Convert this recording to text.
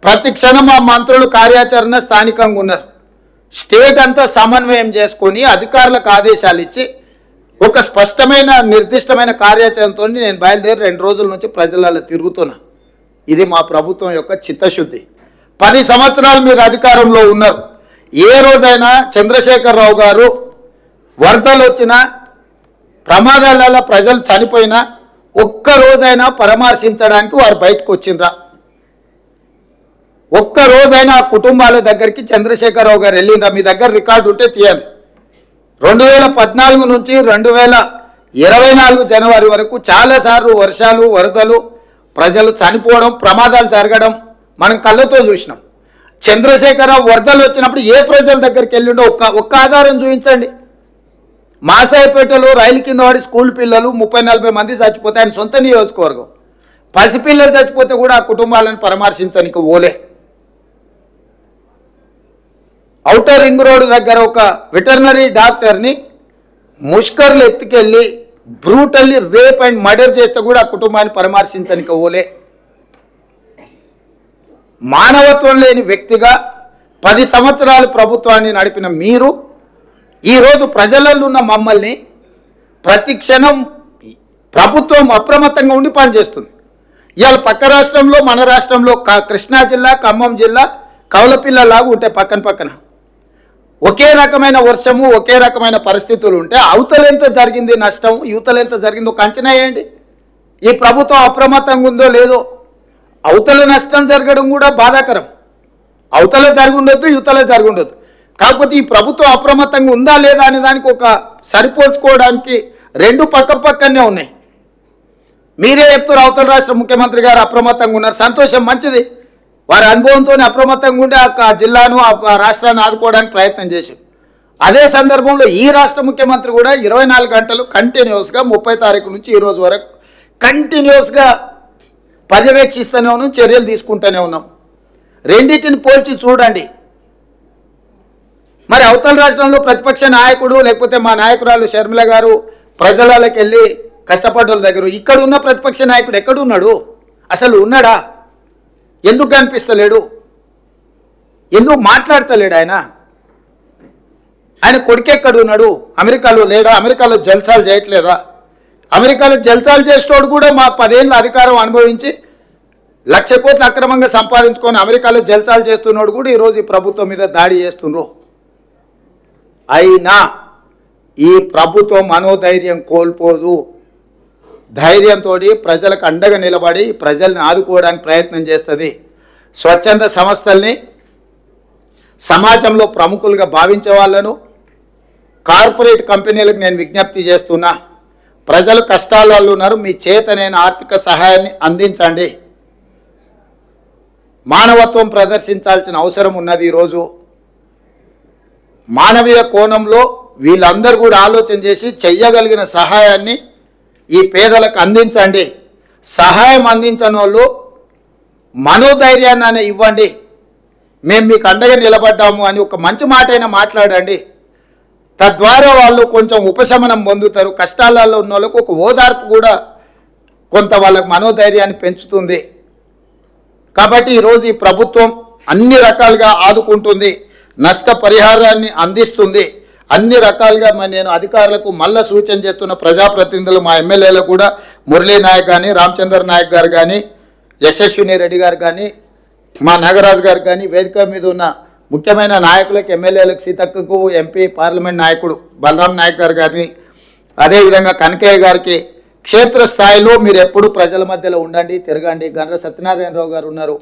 ప్రతి క్షణం ఆ మంత్రులు కార్యాచరణ స్థానికంగా ఉన్నారు. స్టేట్ అంతా సమన్వయం చేసుకొని అధికారులకు ఆదేశాలు ఇచ్చి ఒక స్పష్టమైన నిర్దిష్టమైన కార్యాచరణతో నేను బయలుదేరి 2 రోజుల నుంచి ప్రజలలో తిరుగుతున్నా. ఇది మా ప్రభుత్వం యొక్క చిత్తశుద్ధి. 10 సంవత్సరాలు మీరు అధికారంలో ఉన్నారు. ఏ రోజైనా చంద్రశేఖరరావు గారు వరదలు వచ్చినా ప్రమాదాలలో ప్రజలు చనిపోయినా ఒక్క రోజైనా పరామర్శించడానికి వారు బయటకు వచ్చిండ్రా? ఒక్క రోజైనా ఆ కుటుంబాల దగ్గరికి చంద్రశేఖరరావు గారు వెళ్ళిండ్రా? మీ దగ్గర రికార్డు ఉంటే తీయండి. 2014 నుంచి 2024 జనవరి వరకు చాలాసార్లు వర్షాలు, వరదలు, ప్రజలు చనిపోవడం, ప్రమాదాలు జరగడం మనం కళ్ళతో చూసినాం. చంద్రశేఖరరావు వరదలు వచ్చినప్పుడు ఏ ప్రజల దగ్గరికి వెళ్ళిండో ఒక్క ఆధారం చూపించండి. మాసాయిపేటలో రైలు కింద వాడి స్కూల్ పిల్లలు 30-40 మంది చచ్చిపోతే ఆయన సొంత నియోజకవర్గం. పసిపిల్లలు చచ్చిపోతే కూడా ఆ కుటుంబాలను పరామర్శించడానికి ఓలే. ఔటర్ రింగ్ రోడ్ దగ్గర ఒక వెటర్నరీ డాక్టర్ని ముష్కర్లు ఎత్తుకెళ్ళి బ్రూటల్లీ రేప్ అండ్ మర్డర్ చేస్తే కూడా ఆ కుటుంబాన్ని పరామర్శించడానికి ఓలే. మానవత్వం లేని వ్యక్తిగా 10 సంవత్సరాలు ప్రభుత్వాన్ని నడిపిన మీరు ఈరోజు ప్రజలలో ఉన్న మమ్మల్ని ప్రతి క్షణం ప్రభుత్వం అప్రమత్తంగా ఉండి పనిచేస్తుంది. ఇవాళ పక్క రాష్ట్రంలో మన రాష్ట్రంలో కృష్ణా జిల్లా, ఖమ్మం జిల్లా కవలపిల్లలాగా ఉంటాయి పక్కన పక్కన. ఒకే రకమైన వర్షము, ఒకే రకమైన పరిస్థితులు ఉంటే అవతల ఎంత జరిగింది నష్టం, యువతలు ఎంత జరిగిందో ఒక అంచనా వేయండి. ఈ ప్రభుత్వం అప్రమత్తంగా ఉందో లేదో. అవతల నష్టం జరగడం కూడా బాధాకరం. అవతల జరిగి ఉండొద్దు, యువతల జరిగి ఉండొద్దు. కాకపోతే ఈ ప్రభుత్వం అప్రమత్తంగా ఉందా లేదా అనే దానికి ఒక సరిపోల్చుకోవడానికి 2 పక్కనే ఉన్నాయి. మీరే చెప్తారు అవతల రాష్ట్ర ముఖ్యమంత్రి గారు అప్రమత్తంగా ఉన్నారు. సంతోషం, మంచిది. వారి అనుభవంతో అప్రమత్తంగా ఉండి ఆ జిల్లాను, ఆ రాష్ట్రాన్ని ఆదుకోవడానికి ప్రయత్నం చేశారు. అదే సందర్భంలో ఈ రాష్ట్ర ముఖ్యమంత్రి కూడా 24 గంటలు కంటిన్యూస్గా 30 తారీఖు నుంచి ఈ రోజు వరకు కంటిన్యూస్గా పర్యవేక్షిస్తూనే ఉన్నాం, చర్యలు తీసుకుంటూనే ఉన్నాం. రెండింటిని పోల్చి చూడండి. మరి అవతల రాష్ట్రంలో ప్రతిపక్ష నాయకుడు లేకపోతే మా నాయకురాలు షర్మిల గారు ప్రజలకి వెళ్ళి కష్టపడ్డల దగ్గర, ఇక్కడ ఉన్న ప్రతిపక్ష నాయకుడు ఎక్కడున్నాడు? అసలు ఉన్నాడా? ఎందుకు కనిపిస్తలేడు? ఎందుకు మాట్లాడతలేడు? ఆయన కొడుకు ఎక్కడున్నాడు? అమెరికాలో లేడా? అమెరికాలో జల్సాలు చేయట్లేదా? అమెరికాలో జల్సాలు చేసేటోడు కూడా మా 10 ఏళ్ళ అధికారం అనుభవించి 1,00,000 కోట్లు అక్రమంగా సంపాదించుకొని అమెరికాలో జల్సాలు చేస్తున్నాడు కూడా ఈరోజు ఈ ప్రభుత్వం మీద దాడి చేస్తున్నారు. అయినా ఈ ప్రభుత్వం మనోధైర్యం కోల్పోదు. ధైర్యంతో ప్రజలకు అండగా నిలబడి ప్రజల్ని ఆదుకోవడానికి ప్రయత్నం చేస్తుంది. స్వచ్ఛంద సంస్థల్ని సమాజంలో ప్రముఖులుగా భావించే వాళ్ళను, కార్పొరేట్ కంపెనీలకు నేను విజ్ఞప్తి చేస్తున్నా, ప్రజలు కష్టాలలో ఉన్నారు, మీ చేతనైన ఆర్థిక సహాయాన్ని అందించండి. మానవత్వం ప్రదర్శించాల్సిన అవసరం ఉన్నది. ఈరోజు మానవీయ కోణంలో వీళ్ళందరూ కూడా ఆలోచన చేసి చెయ్యగలిగిన సహాయాన్ని ఈ పేదలకు అందించండి. సహాయం అందించని వాళ్ళు మనోధైర్యాన్ని ఇవ్వండి. మేము మీకు అండగా నిలబడ్డాము అని ఒక మంచి మాట అయినా మాట్లాడండి. తద్వారా వాళ్ళు కొంచెం ఉపశమనం పొందుతారు. కష్టాలలో ఉన్న వాళ్ళకు ఒక ఓదార్పు కూడా కొంత వాళ్ళకు మనోధైర్యాన్ని పెంచుతుంది. కాబట్టి ఈరోజు ఈ ప్రభుత్వం అన్ని రకాలుగా ఆదుకుంటుంది, నష్టపరిహారాన్ని అందిస్తుంది. అన్ని రకాలుగా నేను అధికారులకు మళ్ళా సూచన చేస్తున్న ప్రజాప్రతినిధులు, మా ఎమ్మెల్యేలకు కూడా మురళీ నాయక్ కానీ, రామచంద్ర నాయక్ గారు కానీ, యశస్విని రెడ్డి గారు కానీ, మా నాగరాజు గారు కానీ, వేదిక మీద ఉన్న ముఖ్యమైన నాయకులకు, ఎమ్మెల్యేలకు, సీతక్కకు, ఎంపీ పార్లమెంట్ నాయకుడు బలరాం నాయక్ గారు కానీ, అదేవిధంగా కనకయ్య గారికి క్షేత్రస్థాయిలో మీరు ఎప్పుడు ప్రజల మధ్యలో ఉండండి, తిరగండి. గండ్ర సత్యనారాయణరావు గారు ఉన్నారు,